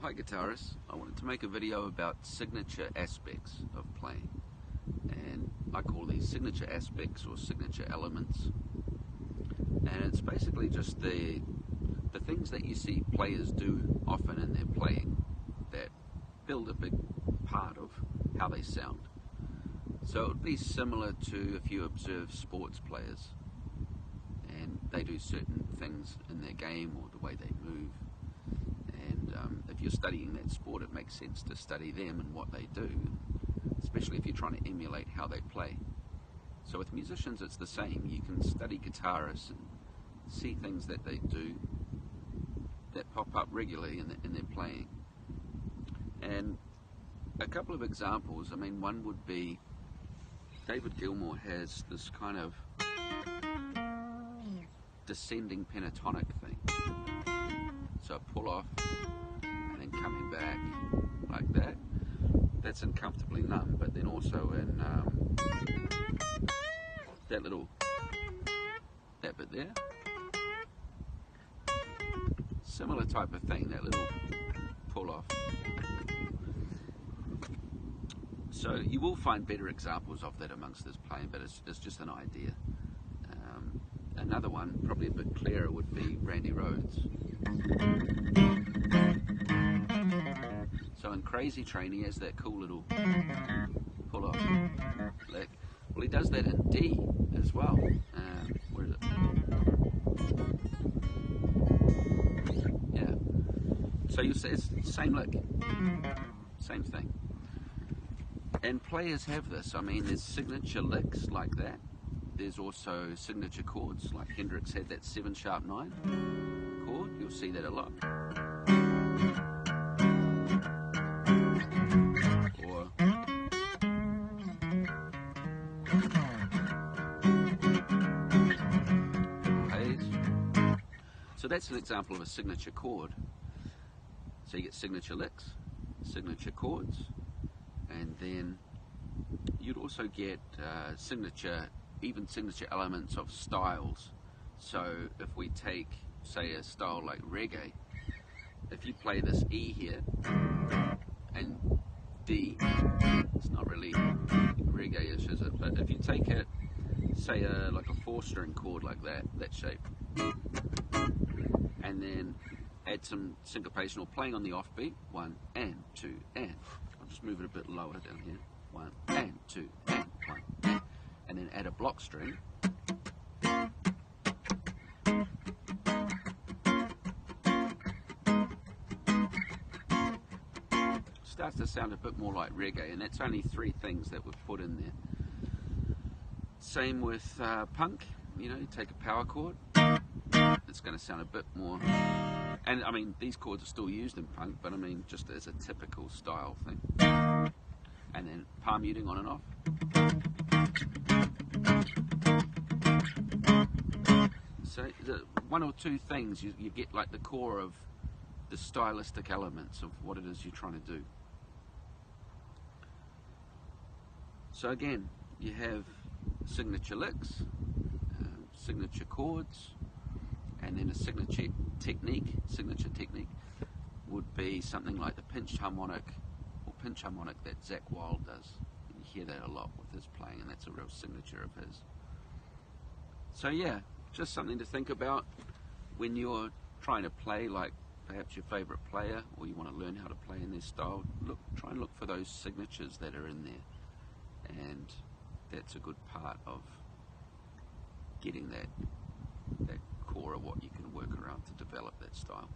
Hi guitarists, I wanted to make a video about signature aspects of playing, and I call these signature aspects or signature elements, and it's basically just the things that you see players do often in their playing that build a big part of how they sound. So it would be similar to if you observe sports players and they do certain things in their game or the way they move. If you're studying that sport, it makes sense to study them and what they do, especially if you're trying to emulate how they play. So with musicians, it's the same. You can study guitarists and see things that they do that pop up regularly in their playing. And a couple of examples, I mean, one would be David Gilmour has this kind of descending pentatonic thing. So pull off and then coming back like that. That's in Comfortably Numb, but then also in that bit there. Similar type of thing, that little pull off. So you will find better examples of that amongst this playing, but it's just an idea. Another one, probably a bit clearer, would be Randy Rhoads. So in Crazy Train he has that cool little pull off lick. Well, he does that in D as well. Where is it? Yeah. So you see it's the same lick, same thing. And players have this. I mean, there's signature licks like that. There's also signature chords, like Hendrix had that 7#9 chord. You'll see that a lot. Or Hayes. So that's an example of a signature chord. So you get signature licks, signature chords, and then you'd also get signature elements of styles. So if we take, say, a style like reggae, if you play this E here and D, it's not really reggae-ish, is it? But if you take it, say, like a 4-string chord like that shape, and then add some syncopation or playing on the offbeat, 1 and 2 and. I'll just move it a bit lower down here. 1 and 2 and 1 and then add a block string. Starts to sound a bit more like reggae, and that's only 3 things that we've put in there. Same with punk. You know, you take a power chord, it's going to sound a bit more. And I mean, these chords are still used in punk, but I mean, just as a typical style thing. And then palm muting on and off. So the 1 or 2 things, you get like the core of the stylistic elements of what it is you're trying to do. So again, you have signature licks, signature chords, and then a signature technique. Signature technique would be something like the pinch harmonic that Zakk Wylde does. And you hear that a lot with his playing, and that's a real signature of his. So yeah, just something to think about when you're trying to play like perhaps your favorite player, or you want to learn how to play in their style. Try and look for those signatures that are in there, and that's a good part of getting that core of what you can work around to develop that style.